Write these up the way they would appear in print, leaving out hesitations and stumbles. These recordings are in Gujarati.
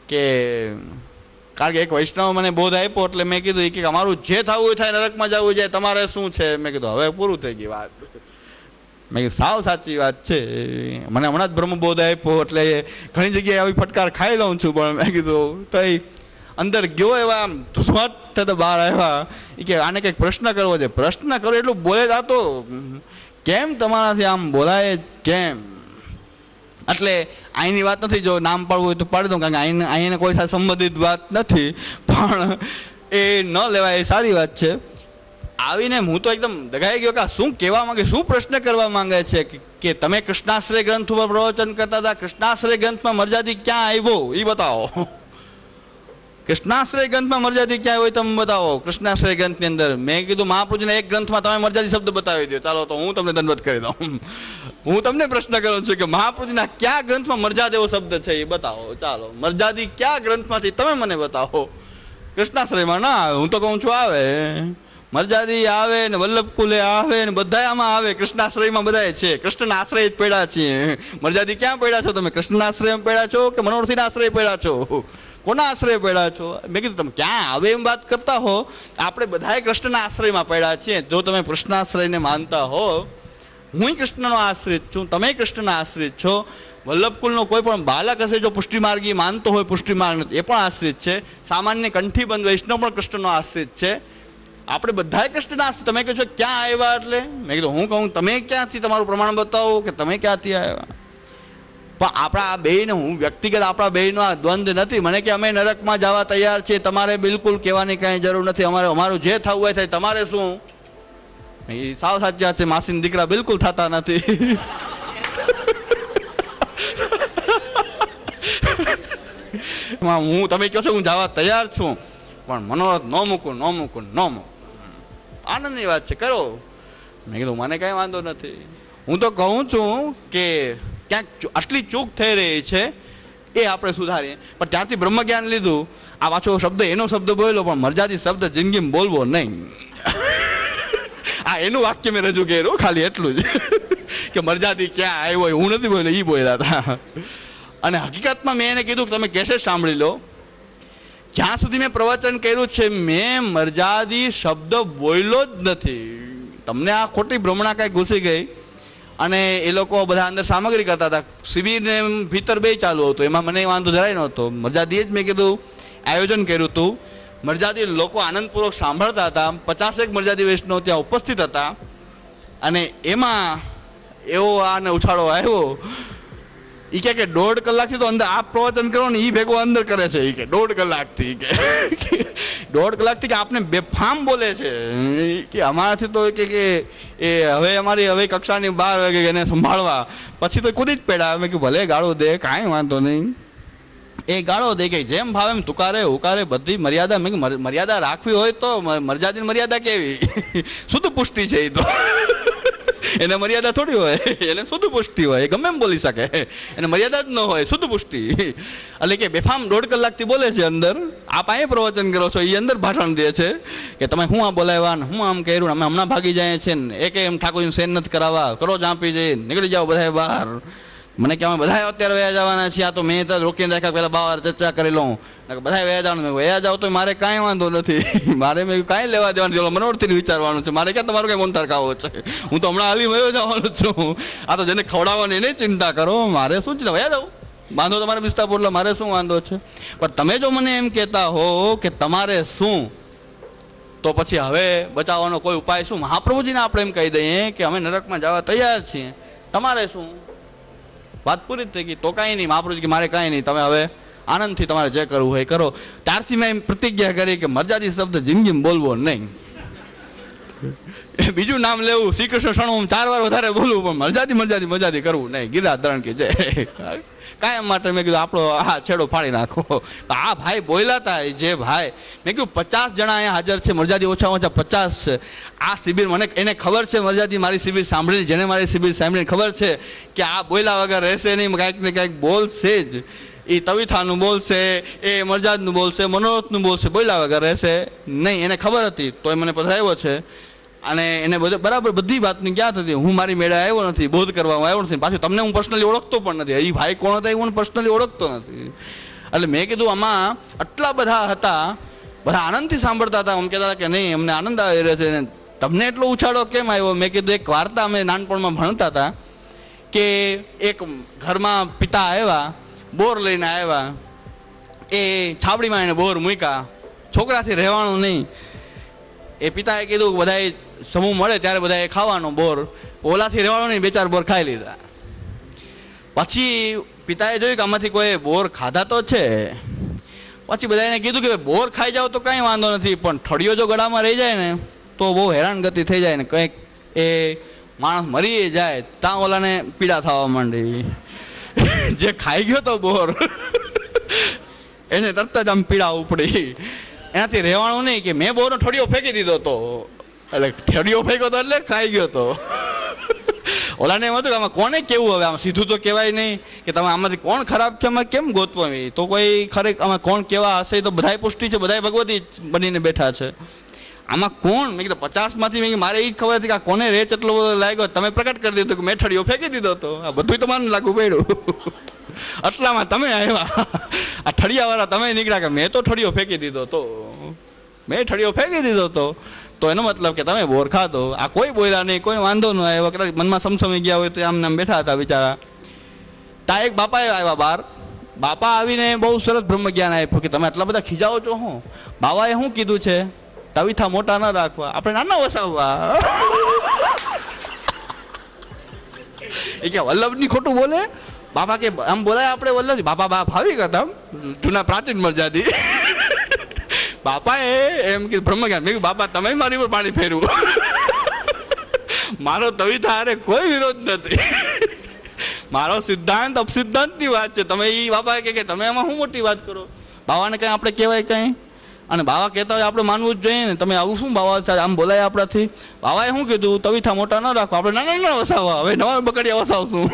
કે કારણ કે એક વૈષ્ણવ મને બોધ આપ્યો એટલે મેં કીધું કે અમારું જે થવું હોય થાય, નરકમાં જવું જાય, તમારે શું છે? મેં કીધું હવે પૂરું થઈ ગઈ વાત. મેં કીધું સાવ સાચી વાત છે. મને હમણાં જ બ્રહ્મબોધ આપ્યો એટલે ઘણી જગ્યાએ આવી ફટકાર ખાઈ લઉં છું, પણ મેં કીધું તો અંદર ગયો એવા આમ ધુસમટ થતા બહાર આવ્યા કે આને કંઈક પ્રશ્ન કરવો છે. પ્રશ્ન કરો એટલું બોલે જાતો, કેમ તમારાથી આમ બોલાય કેમ? એટલે અહીંની વાત નથી, જો નામ પાડવું હોય તો પાડી દઉં, કારણ કે અહીંને કોઈ સાથે સંબંધિત વાત નથી, પણ એ ન લેવાય એ સારી વાત છે. આવીને હું તો એકદમ દગાઈ ગયો કે શું કહેવા માંગે, શું પ્રશ્ન કરવા માંગે છે કે તમે કૃષ્ણાશ્રય ગ્રંથ ઉપર પ્રવચન કરતા હતા, કૃષ્ણાશ્રય ગ્રંથમાં મર્યાદી ક્યાં આવ્યો એ બતાવો. કૃષ્ણાશ્રય ગ્રંથમાં મર્યાદી ક્યાં હોય તમે બતાવો. કૃષ્ણાશ્રય ગ્રંથની અંદર મેં કીધું મહાપ્રભુજીના એક ગ્રંથમાં તમે મર્યાદી શબ્દ બતાવી દો. ચાલો તો હું તમને દંડવત કરી દઉં. હું તમને પ્રશ્ન કરું છું કે મહાપ્રભુજીના કયા ગ્રંથમાં મર્યાદ એવો શબ્દ છે એ બતાવો. ચાલો, મર્યાદી કયા ગ્રંથમાં છે તમે મને બતાવો. કૃષ્ણાશ્રયમાં ના આવે, હું તો કહું છું આવે. મર્યાદી આવે ને વલ્લભકુલે આવે ને બધા આમાં આવે. કૃષ્ણાશ્રયમાં બધા છે, કૃષ્ણના આશ્રય જ પડ્યા છીએ. મર્યાદી ક્યાં પડ્યા છો તમે? કૃષ્ણના આશ્રયમાં પડ્યા છો કે મનોરથીના આશ્રય પડ્યા છો? કોના આશ્રય પડ્યા છો? મેં કીધું તમે ક્યાં આવે એમ વાત કરતા હો, આપણે બધાએ કૃષ્ણના આશ્રયમાં પડ્યા છીએ. જો તમે કૃષ્ણાશ્રયને માનતા હો, હું કૃષ્ણનો આશ્રિત છું, તમે કૃષ્ણના આશ્રિત છો. વલ્લભકુલનો કોઈ પણ બાલક હશે જો પુષ્ટિમાર્ગી માનતો હોય, પુષ્ટિમાર્ગ એ પણ આશ્રિત છે. સામાન્ય કંઠીબંધ વૈષ્ણવ પણ કૃષ્ણનો આશ્રિત છે. આપણે બધાએ કૃષ્ણના આશ્રિત. તમે કહો છો ક્યાં આવ્યા એટલે? મેં કીધું હું કહું તમે ક્યાંથી, તમારું પ્રમાણ બતાવો કે તમે ક્યાંથી આવ્યા. પણ આપણા આ બેયને, હું વ્યક્તિગત આપણા બેયનો આ દ્વંદ્વ નથી. મને કે અમે નરકમાં જવા તૈયાર છીએ, તમારે બિલકુલ કહેવાની કાંઈ જરૂર નથી. અમારું જે થવું હોય થાય, તમારે શું? એ સાવ સાચી વાત છે. માસીના દીકરા બિલકુલ થતા નથી. હું તમે કહો છો હું જવા તૈયાર છું, પણ મનોરથ ન મૂકું. આનંદની વાત છે, કરો. મેં કીધું મને કાંઈ વાંધો નથી. હું તો કહું છું કે ક્યાંક આટલી ચૂક થઈ રહી છે એ આપણે સુધારીએ. પણ ત્યાંથી બ્રહ્મજ્ઞાન લીધું. આ પાછો શબ્દ એનો શબ્દ બોલ્યો, પણ મર્યાદી શબ્દ જિંદગીમાં બોલવો નહીં. આ એનું વાક્ય મેં રજૂ કર્યું, ખાલી એટલું જ કે મર્યાદી ક્યાં આવ્યો હું નથી બોલ્યો, એ બોલ્યા હતા. અને હકીકતમાં મેં એને કીધું કે તમે કેસેટ સાંભળી લો. જ્યાં સુધી મેં પ્રવચન કર્યું છે મેં મર્યાદી શબ્દ બોલ્યો જ નથી. તમને આ ખોટી ભ્રમણા કાંઈ ઘૂસી ગઈ. અને એ લોકો બધા અંદર સામગ્રી કરતા હતા. શિબિરને ભીતર બે ચાલુ હતું, એમાં મને વાંધો જરાય નહોતો. મર્યાદીએ જ મેં કીધું આયોજન કર્યું હતું. મર્યાદી લોકો આનંદપૂર્વક સાંભળતા હતા. 50 મર્યાદી વૈષ્ણવ ત્યાં ઉપસ્થિત હતા. અને એમાં એવો આને ઉછાળો આવ્યો. એ કે 1.5 કલાકથી તો અંદર આ પ્રવચન કરો ને એ ભેગો અંદર કરે છે. એ કે 1.5 કલાકથી કે 1.5 કલાકથી કે આપને બેફામ બોલે છે કે અમારાથી તો કે એ હવે અમારી હવે કક્ષાની બહાર વાગે એને સંભાળવા પછી તો કૂદી જ પડ્યા. મેં કે ભલે ગાળો દે, કાંઈ વાંધો નહીં. એ ગાળો દે કે જેમ ભાવે એમ તુકારે ઉકારે બધી મર્યાદા. મેં મર્યાદા રાખવી હોય તો મર્યાદાની મર્યાદા કેવી? શુદ્ધ પુષ્ટિ છે એ તો. એને મર્યાદા થોડી હોય, એને શુદ્ધ પુષ્ટિ હોય, ગમે એમ બોલી શકે. એને મર્યાદા જ ન હોય, શુદ્ધ પુષ્ટિ. એટલે કે બેફામ 1.5 કલાકથી બોલે છે અંદર. આપ અહીં પ્રવચન કરો છો, એ અંદર ભાષણ દે છે કે તમે હું આ બોલાવ્યા ને હું આમ કર્યું, અમે હમણાં ભાગી જાય છે ને એક એમ ઠાકોરજીને સેન નથી કરાવવા, કરો ચાંપી જઈ નીકળી જાઓ બધા બહાર. મને કે અમે બધા અત્યારે વયા જવાના છીએ. આ તો મેં તો રોકીને રાખ્યા, પહેલાં બહાર ચર્ચા કરી લઉં. બધા વયા જવાનું. મેં વયા જાવ તો મારે કાંઈ વાંધો નથી. મારે મેં કાંઈ લેવા દેવાનું, મનોરથી વિચારવાનું છે. મારે ક્યાં તમારું કંઈ મોનતાર ખાવો છે? હું તો હમણાં હાલી વયો જવાનું છું. આ તો જેને ખવડાવવાની એને ચિંતા કરો, મારે શું ચિંતા? વયા જાઉં, વાંધો તમારે વિસ્તારપુર, મારે શું વાંધો છે? પણ તમે જો મને એમ કહેતા હો કે તમારે શું, તો પછી હવે બચાવવાનો કોઈ ઉપાય શું? મહાપ્રભુજીને આપણે એમ કહી દઈએ કે અમે નરકમાં જવા તૈયાર છીએ, તમારે શું? વાત પૂરી જ થઈ ગઈ. તો કાંઈ નહીં. મહાપ્રભુજી કે મારે કાંઈ નહીં, તમે હવે આનંદથી તમારે જે કરવું હોય કરો. ત્યારથી મેં પ્રતિજ્ઞા કરી કે મર્યાદી શબ્દ જિંદગીમાં બોલવો નહીં. બીજું નામ લેવું, શ્રી કૃષ્ણ શણું 4 વાર વધારે બોલવું, પણ મર્યાદી કરવું નહીં. ગિરિરાજ ધરણ કે જય. કાયમ માટે મેં કીધું આપણો આ છેડો ફાડી નાખો. આ ભાઈ બોલ્યા હતા, જે ભાઈ મેં કીધું 50 જણા અહીંયા હાજર છે, મર્યાદી ઓછામાં ઓછા 50 છે. આ શિબિર મને એને ખબર છે, મર્યાદી મારી શિબિર સાંભળીને, જેને મારી શિબિર સાંભળીને ખબર છે કે આ બોલ્યા વગર રહેશે નહીં, કાંઈક ને કાંઈક બોલશે જ. એ તવિથાનું બોલશે, એ મર્યાદનું બોલશે, મનોરથનું બોલશે, બોલ્યા વગર રહેશે નહીં. એને ખબર હતી તો એ મને પધરાવ્યો છે. અને એને બધું બરાબર બધી વાતની ક્યાં થતી, હું મારી મેળે આવ્યો નથી, બોધ કરવામાં આવ્યો નથી, પાછું તમને હું પર્સનલી ઓળખતો પણ નથી, એ ભાઈ કોણ હતા એ હું પર્સનલી ઓળખતો નથી. એટલે મેં કીધું આમાં આટલા બધા હતા, બધા આનંદથી સાંભળતા હતા, એમ કહેતા હતા કે નહીં અમને આનંદ આવી રહ્યો છે, તમને એટલો ઉછાળો કેમ આવ્યો? મેં કીધું એક વાર્તા અમે નાનપણમાં ભણતા હતા કે એક ઘરમાં પિતા આવ્યા, બોર લઈને આવ્યા, એ છાબડીમાં એને બોર મૂક્યા, છોકરાથી રહેવાનું નહીં. એ પિતાએ કીધું બધાએ સમૂહ મળે ત્યારે બધાએ ખાવાનો બોર, ઓલાથી રહેવાનું નહીં, 2-4 બોર ખાઈ લીધા. પછી પિતાએ જોયું કે આમાંથી કોઈ બોર ખાધા તો છે. પછી બધાને કીધું કે બોર ખાઈ જાવ તો કાંઈ વાંધો નથી, પણ ઠળિયો જો ગળામાં રહી જાય ને તો બહુ હેરાનગતિ થઈ જાય ને કંઈક એ માણસ મરી જાય ત્યાં ઓલાને પીડા થવા માંડી. જે ખાઈ ગયો તો બોર એને તરત જ આમ પીડા ઉપડી. એનાથી રહેવાનું નહીં કે મેં બોરનો ઠળિયો ફેંકી દીધો હતો, એટલે ઠળિયો ફેંક્યો હતો એટલે ખાઈ ગયો હતો. ઓલાને એમ હતું કે આમાં કોને કેવું, હવે આમાં સીધું તો કહેવાય નહીં કે તમે આમાંથી કોણ ખરાબ છે, આમાં કેમ ગોતવા? તો કોઈ ખરેખર આમાં કોણ કેવા હશે? તો બધાય પુષ્ટિ છે, બધાય ભગવતી બનીને બેઠા છે. આમાં કોણ? મેં કીધું 50માંથી મેં મારે એ ખબર હતી કે આ કોને રેચ એટલો બધો લાગ્યો, તમે પ્રકટ કરી દીધું કે મેં ઠળિયો ફેંકી દીધો હતો. આ બધું તમારે લાગુ પડ્યું. આટલામાં તમે આવ્યા, આ ઠળિયાવાળા તમે નીકળ્યા કે મેં તો ઠળિયો ફેંકી દીધો હતો, મેં ઠળિયો ફેંકી દીધો હતો. તો એનો મતલબ કે તમે બોર ખાધો. આ કોઈ બોલ્યા નહીં, કોઈ વાંધો ન આવ્યો, કદાચ મનમાં સમસમી ગયા હોય તો આમ નામ બેઠા હતા બિચારા. તા એક બાપાએ આવ્યા બહાર. બાપા આવીને બહુ સરસ બ્રહ્મ જ્ઞાન આપ્યું કે તમે આટલા બધા ખીજાવો છો. હું બાબાએ શું કીધું છે? તવીથા મોટા ન રાખવા, આપણે નાના વસાવવા. એ કે વલ્લભની ખોટું બોલે બાપા? કે આમ બોલાય આપણે વલ્લભ? બાપા બા ભાવિક હતા, જૂના પ્રાચીન મર્યાદી. બાપાએ એમ કીધું બ્રહ્મ જ્ઞાન. મેં કીધું બાપા તમે મારી પર પાણી ફેરવું. મારો તવીથા હારે કોઈ વિરોધ નથી, મારો સિદ્ધાંત અપસિદ્ધાંતની વાત છે. તમે એ બાપા કે તમે એમાં શું મોટી વાત કરો? બાવાને કંઈ આપણે કહેવાય કંઈ? અને બાવા કહેતા હોય આપણે માનવું જ જોઈએ ને. તમે આવું શું બાવા આમ બોલાય આપણાથી? બાવાએ શું કીધું? તવીથા મોટા ન રાખો, આપણે નાના નાના વસાવવા. હવે નવા બકડિયા વસાવશું.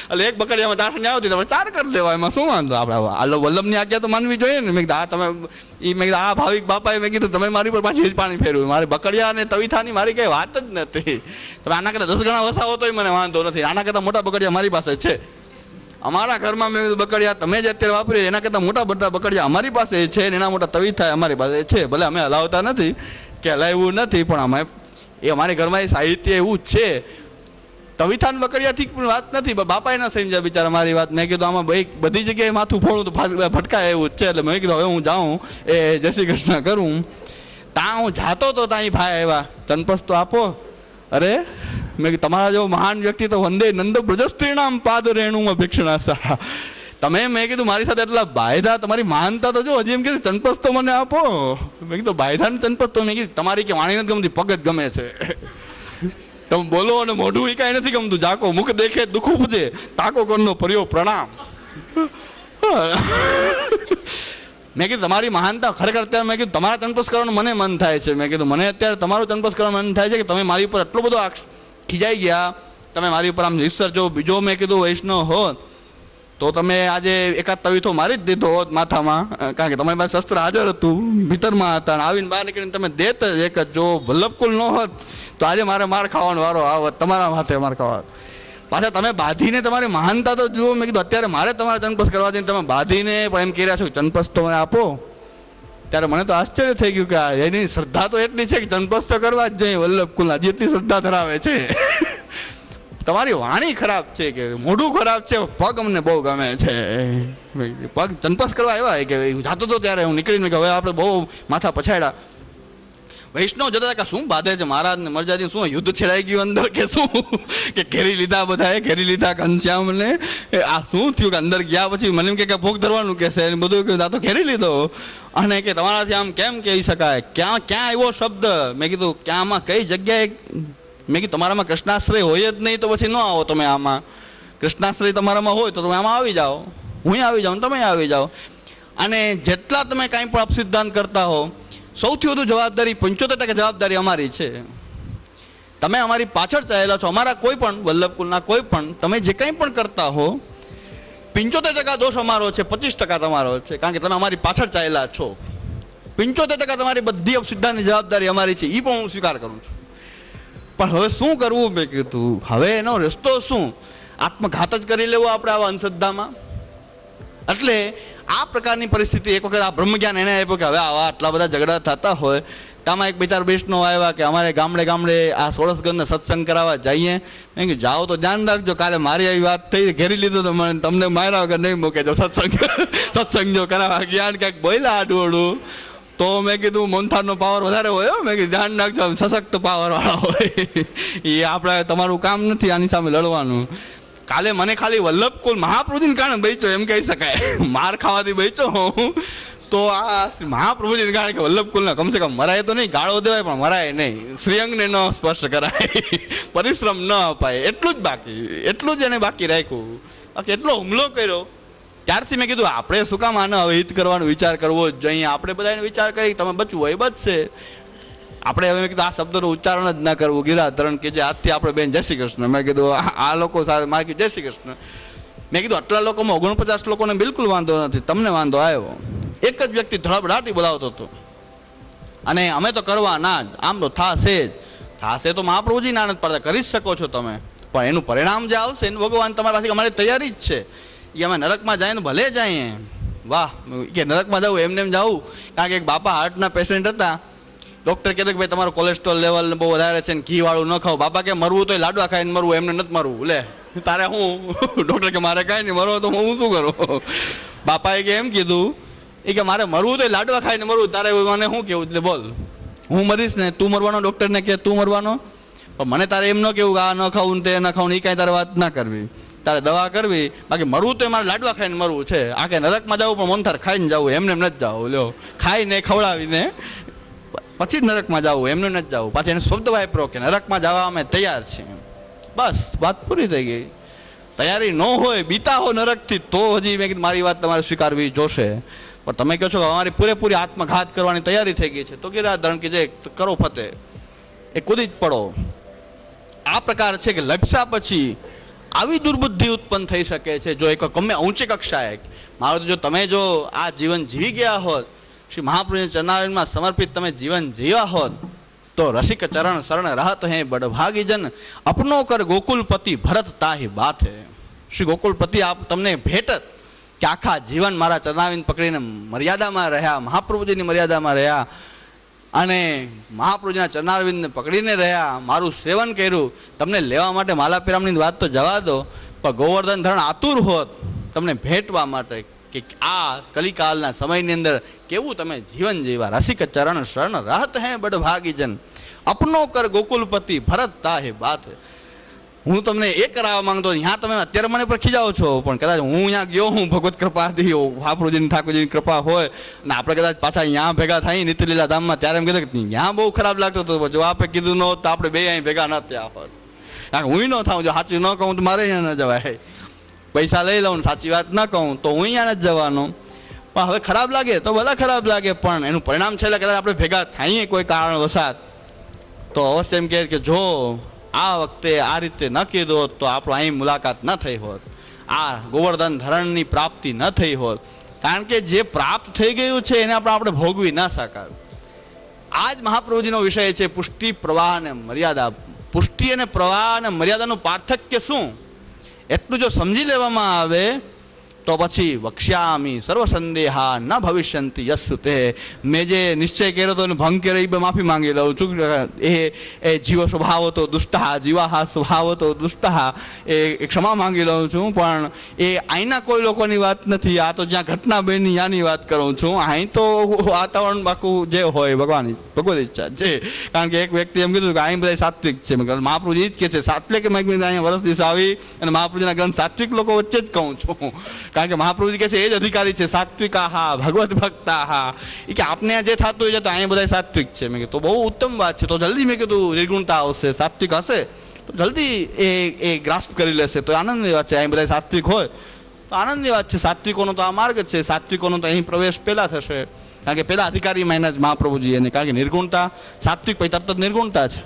એટલે એક બકડિયામાં દાસણ આવતી તમે 4 કરી લેવા, એમાં શું વાંધો? આપણે આલો વલ્લભની આજ્ઞા તો માનવી જોઈએ ને. મેં કીધું આ તમે મેં કીધું આ ભાવિક બાપાએ મેં કીધું તમે મારી પર પાછી પાણી ફેરવ્યું. મારી બકડિયા અને તવીથાની મારી કંઈ વાત જ નથી. તમે આના કરતાં 10 ગણા વસાવો તોય મને વાંધો નથી. આના કરતાં મોટા બકડિયા મારી પાસે છે. અમારા ઘરમાં મેં કીધું બકડિયા તમે જે અત્યારે વાપરી એના કરતાં મોટા બધા બકડિયા અમારી પાસે છે ને એના મોટા તવીથા અમારી પાસે છે. ભલે અમે હલાવતા નથી કે હલાવ્યું નથી, પણ અમે એ અમારી ઘરમાં એ સાહિત્ય એવું જ છે. તવીથાન બકડિયાથી પણ વાત નથી. બાપા એના સમજ્યા બિચારા મારી વાત. મેં કીધું આમાં બધી જગ્યાએ માથું ફોડું તો ભટકાય એવું જ છે. એટલે મેં કીધું હવે હું જાઉં એ જય શ્રી કૃષ્ણ કરું. ત્યાં હું જાતો તો ત્યાં એ ભાઈ આવ્યા, ચનપસ તો આપો. અરે મેં કીધું તમારા જેવો મહાન વ્યક્તિ તો વંદે નંદ બ્રજસ્ત્રીણામ પાદ રેણુમાં ભિક્ષણાસા. તમે મેં કીધું મારી સાથે એટલા બાયધા, તમારી માનતા તો જો હજી એમ કીધું ચનપસ તો મને આપો. મેં કીધું બાયધા ને ચનપસ તો મેં કીધું તમારી કે વાણી નથી ગમતી, પગ જ ગમે છે. તમે બોલો અને મોઢું એ કાંઈ નથી ગમતું. જાકો મુખ દેખે દુઃખ ઉપજે, તાકો કરનો પર્યો પ્રણામ. મેં કીધું તમારી મહાનતા ખરેખર અત્યારે મેં કીધું તમારા ચનપસ કરવાનું મને મન થાય છે. મેં કીધું મને અત્યારે તમારું ચનપસ કરવાનું મન થાય છે કે તમે મારી ઉપર એટલો બધો ખીજાઈ ગયા, તમે મારી ઉપર આમ ઈશ્વર જો બીજો મેં કીધું વૈષ્ણવ હોત તો તમે આજે એકાદ તવીથો મારી જ દીધો હોત માથામાં, કારણ કે તમારી પાસે શસ્ત્ર હાજર હતું, ભીતરમાં હતા, અને આવીને બહાર નીકળીને તમે દેત જ એક જ. જો વલ્લભકુલ ન હોત તો આજે મારે માર ખાવાનો વારો આવત, તમારા હાથે માર ખાવા. પાછા તમે બાંધીને તમારી મહાનતા તો જુઓ. મેં કીધું અત્યારે મારે તમારે ચનપસ કરવા જઈને તમે બાંધીને પણ એમ કહી રહ્યા છો ચનપસ તો મને આપો. ત્યારે મને તો આશ્ચર્ય થઈ ગયું કે એની શ્રદ્ધા તો એટલી છે કે ચનપસ તો કરવા જ જોઈએ. વલ્લભકુલ હજી એટલી શ્રદ્ધા ધરાવે છે. તમારી વાણી ખરાબ છે કે મોઢું ખરાબ છે, પગ અમને બહુ ગમે છે. પગ ચનપસ કરવા આવ્યા કે જાતો હતો ત્યારે હું નીકળીને કે હવે આપણે બહુ માથા પછાડ્યા. વૈષ્ણવ જતા કે શું બાધે છે મહારાજ ને મરજાદી, શું યુદ્ધ છેડાઈ ગયું અંદર કે શું, કે ઘેરી લીધા બધાએ, ઘેરી લીધા ઘનશ્યામને. આ શું થયું કે અંદર ગયા પછી મને એમ કે ભોગ ધરવાનું કે છે બધું, કે આ તો ઘેરી લીધો. અને કે તમારાથી આમ કેમ કહી શકાય, ક્યાં ક્યાં આવ્યો શબ્દ? મેં કીધું ક્યાંમાં કઈ જગ્યાએ? મેં કીધું તમારામાં કૃષ્ણાશ્રય હોય જ નહીં તો પછી ન આવો તમે આમાં. કૃષ્ણાશ્રય તમારામાં હોય તો તમે આમાં આવી જાઓ, હું આવી જાઉં, તમે આવી જાઓ. અને જેટલા તમે કાંઈ પણ અપસિદ્ધાંત કરતા હો, સૌથી વધુ જવાબદારી 75% જવાબદારી અમારી છે. તમે અમારી પાછળ ચાલેલા છો. અમારા કોઈ પણ વલ્લભકુલના કોઈ પણ તમે જે કંઈ પણ કરતા હો, 75% દોષ અમારો છે, 25% તમારો છે, કારણ કે તમે અમારી પાછળ ચાલેલા છો. 75% તમારી બધી અપસિદ્ધાની જવાબદારી અમારી છે, એ પણ હું સ્વીકાર કરું છું. પણ હવે શું કરવું મેં કીધું, હવે એનો રસ્તો શું? આત્મઘાત જ કરી લેવો આપણે આવા અંધશ્રદ્ધામાં? એટલે આ પ્રકારની પરિસ્થિતિ એક વખત આ બ્રહ્મજ્ઞાન એને આપ્યો કે હવે આવા આટલા બધા ઝઘડા થતા હોય તો આમાં એક બે ચાર વૈષ્ણવ આવ્યા કે અમારે ગામડે ગામડે આ સોળસગંજને સત્સંગ કરાવવા જઈએ. મેં કીધું જાઓ તો ધ્યાન રાખજો, કાલે મારી આવી વાત થઈ ઘેરી લીધું તો મને તમને માર્યા વગર નહીં મૂકે જો સત્સંગ જો કરાવવા જ્ઞાન ક્યાંક બોલ્યા આડું આડું તો મેં કીધું મોનથાળનો પાવર વધારે હોય, મેં કીધું ધ્યાન રાખજો સશક્ત પાવર વાળા હોય, એ આપણે તમારું કામ નથી આની સામે લડવાનું. કાલે મને ખાલી વલ્લભકુલ મહાપ્રભુજીને કારણે બચ્યો એમ કહી શકાય, માર ખાવાથી બચ્યો હું તો આ મહાપ્રભુજીને કારણે કે વલ્લભકુલને કમસે કમ મરાય તો નહીં, ગાળો દેવાય પણ મરાય નહીં, શ્રીઅંગને ન સ્પર્શ કરાય, પરિશ્રમ ન અપાય, એટલું જ બાકી, એટલું જ એને બાકી રાખ્યું. બાકી એટલો હુમલો કર્યો. ત્યારથી મેં કીધું આપણે શું કામ આને હવે હિત કરવાનો વિચાર કરવો જ જોઈએ, આપણે બધાને વિચાર કરી તમે બચવું હોય બચશે. આપણે હવે મેં કીધું આ શબ્દનું ઉચ્ચારણ જ ના કરવું, ગિરાધરણ કે જે આજથી આપણે બેન જય શ્રી કૃષ્ણ. મેં કીધું આ લોકો સાથે મારે કીધું જય શ્રી કૃષ્ણ. મેં કીધું આટલા લોકોમાં 49 લોકોને બિલકુલ વાંધો નથી, તમને વાંધો આવ્યો. એક જ વ્યક્તિ ધડબડાટી બોલાવતો હતો અને અમે તો કરવાના જ, આમ તો થાશે તો મહાપ્રભુજી ના નથી પાડતા, કરી જ શકો છો તમે, પણ એનું પરિણામ જે આવશે એનું ભગવાન તમારાથી અમારી તૈયારી જ છે. એ અમે નરકમાં જાય ને ભલે જઈએ, વાહ કે નરકમાં જવું એમને એમ જવું. કારણ કે એક બાપા હાર્ટના પેશન્ટ હતા, ડૉક્ટર કહેતો કે ભાઈ તમારું કોલેસ્ટ્રોલ લેવલ બહુ વધારે છે ને ઘી વાળું ન ખાવ. બાપા કે મરવું તો લાડવા ખાઈને મરવું, એમને નથી મરવું. લે તારે હું, ડૉક્ટર કે મારે કાંઈ નહીં મરવું તો હું શું કરું? બાપાએ કે એમ કીધું એ કે મારે મરવું તો લાડવા ખાઈને મરવું, તારે મને શું કેવું? એટલે બોલ હું મરીશ ને તું મરવાનો? ડૉક્ટરને કે તું મરવાનો, પણ મને તારે એમ ન કેવું કે આ ન ખાવું ને તે ન ખાવું, એ કાંઈ તારે વાત ના કરવી, તારે દવા કરવી. બાકી મરવું તો મારે લાડવા ખાઈને મરવું છે. આ કે નરકમાં જવું પણ મોનથાર ખાઈને જવું, એમને એમ નથી જવું. લ્યો ખાઈને ખવડાવીને પછી જ નરકમાં જવું, એમને નથી જવું. પાછી એને શબ્દ વાપરો કે નરકમાં જવા અમે તૈયાર છીએ, બસ વાત પૂરી થઈ ગઈ. તૈયારી ન હોય, બીતા હો નરકથી તો હજી મેં કીધું મારી વાત તમારે સ્વીકારવી જોશે. પણ તમે કહો છો કે અમારી પૂરેપૂરી આત્મઘાત કરવાની તૈયારી થઈ ગઈ છે તો ગિરાધરણ કે જે કરો ફતે એ કૂદી જ પડો. આ પ્રકાર છે કે લપસ્યા પછી આવી દુર્બુદ્ધિ ઉત્પન્ન થઈ શકે છે. જો એક ગમે ઊંચી કક્ષાએ મારું જો તમે જો આ જીવન જીવી ગયા હોત, શ્રી મહાપ્રભુના ચરણારવિંદમાં સમર્પિત તમે જીવન જીવ્યા હોત તો રસિક ચરણ શરણ રહત હે બડભાગી જન અપનો કર ગોકુલપતિ ભરત તાહી બાત હે. શ્રી ગોકુલપતિ આપ તમને ભેટત કે આખા જીવન મારા ચરણારવિંદ પકડીને મર્યાદામાં રહ્યા, મહાપ્રભુજીની મર્યાદામાં રહ્યા અને મહાપ્રભુજીના ચરણારવિંદને પકડીને રહ્યા, મારું સેવન કર્યું. તમને લેવા માટે માલા પિરામણની વાત તો જવા દો, પણ ગોવર્ધન ધરણ આતુર હોત તમને ભેટવા માટે કે આ કલિકાલના સમયની અંદર કેવું તમે જીવન જીવા. રસિક ચરણ શરણ રહત હે બડભાગી જન અપનો કર ગોકુલપતિ ભરત તાહે બાત. હું તમને એ કરાવવા માંગતો, ત્યાં તમે અત્યારે મને પર ખીજાવો છો, પણ કદાચ હું અહીંયા ગયો હું ભગવત કૃપાથી મહાપ્રભુજીની ઠાકોરજીની કૃપા હોય ને આપણે કદાચ પાછા અહીંયા ભેગા થઈ નીતિલીલા ધામમાં, ત્યારે એમ કીધું કે ત્યાં બહુ ખરાબ લાગતો હતો. જો આપે કીધું ન હોત તો આપણે બે અહીં ભેગા ન થયા હોત. કારણ કે હું ન થાઉં, જો સાચું ન કહું તો મારે અહીંયા ન જવાય. પૈસા લઈ લઉં સાચી વાત ન કહું તો હું અહીંયા નથી જવાનો. પણ હવે ખરાબ લાગે તો ભલે ખરાબ લાગે, પણ એનું પરિણામ છે એટલે કદાચ આપણે ભેગા થઈએ કોઈ કારણવશાત તો અવશ્ય એમ કહે કે જો આ વખતે આ રીતે ન કીધું હોત તો આપણો અહીં મુલાકાત ન થઈ હોત, આ ગોવર્ધન ધરણની પ્રાપ્તિ ન થઈ હોત. કારણ કે જે પ્રાપ્ત થઈ ગયું છે એને આપણે ભોગવી ન શકાય. આ જ મહાપ્રભુજીનો વિષય છે પુષ્ટિ, પ્રવાહ અને મર્યાદા. પુષ્ટિ અને પ્રવાહ અને મર્યાદાનું પાર્થક્ય શું એટલું જો સમજી લેવામાં આવે તો પછી વક્ષ્યામી સર્વ સંદેહા ન ભવિષ્યંતિ યસ્સુ તે. મેં જે નિશ્ચય કર્યો હતો એને ભંગ કર્યો એ માફી માંગી લઉં છું. એ જીવ સ્વભાવ હતો દુષ્ટા, જીવાહા સ્વભાવ હતો દુષ્ટા, એ ક્ષમા માંગી લઉં છું. પણ એ અહીંના કોઈ લોકોની વાત નથી, આ તો જ્યાં ઘટના બની ત્યાંની વાત કરું છું. અહીં તો વાતાવરણ બાકું જે હોય ભગવત ઈચ્છા છે. કારણ કે એક વ્યક્તિ એમ કીધું કે અહીં બધા સાત્વિક છે. મહાપ્રભુજી જ કહે છે સાત્વિક, મેં અહીંયા વર્ષ દિવસ આવી અને મહાપ્રભુજીના ગ્રંથ સાત્વિક લોકો વચ્ચે જ કહું છું. કારણ કે મહાપ્રભુજી કહે છે એ જ અધિકારી છે સાત્વિકાહા ભગવત ભક્તાહા. એ કે આપને જે થતું હોય છે તો અહીંયા બધા સાત્વિક છે. મેં કીધું તો બહુ ઉત્તમ વાત છે. તો જલ્દી મેં કીધું નિર્ગુણતા આવશે, સાત્વિક હશે તો જલ્દી એ ગ્રાસ્પ કરી લેશે. તો આનંદની વાત છે. અહીં બધા સાત્વિક હોય તો આનંદની વાત છે. સાત્વિકોનો તો આ માર્ગ જ છે. સાત્વિકોનો તો અહીં પ્રવેશ પહેલા થશે. કારણ કે પહેલા અધિકારી મહિના જ મહાપ્રભુજી એને. કારણ કે નિર્ગુણતા સાત્વિક પછી તરત જ નિર્ગુણતા છે.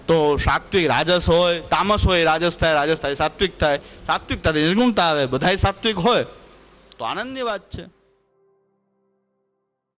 તો સાત્વિક રાજસ હોય, તામસ હોય રાજસ થાય, સાત્વિક થાય, સાત્વિકતાથી નિર્ગુણતા આવે. બધાય સાત્વિક હોય તો આનંદની વાત છે.